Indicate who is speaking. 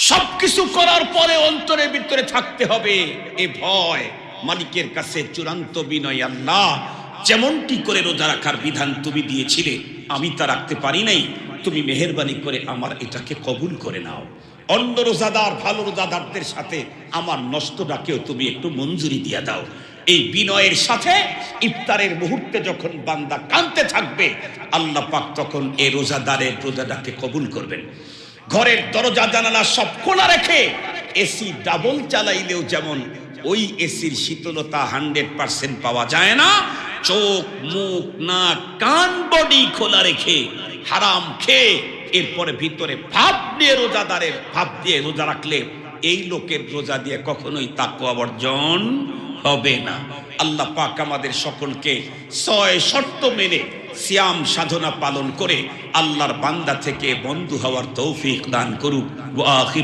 Speaker 1: সবকিছু করার পরে অন্তরের ভিতরে থাকতে হবে এ ভয়, মালিকের কাছে চূড়ান্ত বিনয়। আল্লাহ, যেমনটি করে রোজা রাখার বিধান তুমি দিয়েছিলে আমি তা রাখতে পারি নাই, তুমি মেহেরবানি করে আমার এটাকে কবুল করে নাও। অন্য রোজাদার ভালো রোজাদারদের সাথে আমার নষ্টটাকেও তুমি একটু মঞ্জুরি দিয়ে দাও। এই বিনয়ের সাথে ইফতারের মুহূর্তে যখন বান্দা কাঁদতে থাকবে, আল্লাহ পাক তখন এই রোজাদারের রোজাটাকে কবুল করবেন। ঘরের দরজা জানালা সব খোলা রেখে এসি ডাবল চালাইলেও যেমন ওই এসির শীতলতা 100% পাওয়া যায় না, চোখ মুখ নাক কান বডি খোলা রেখে হারাম খেয়ে এরপরে ভিতরে ভাব নিয়ে রোজাদারের ভাব দিয়ে রোজা রাখলে এই লোকের রোজা দিয়ে কখনোই তাকওয়া অর্জন হবে না। আল্লাহ পাক আমাদের সকলকে 6 শর্ত মেনে সিয়াম সাধনা পালন করে আল্লাহর বান্দা থেকে বন্ধু হওয়ার তৌফিক দান করুক। ওয়া আখির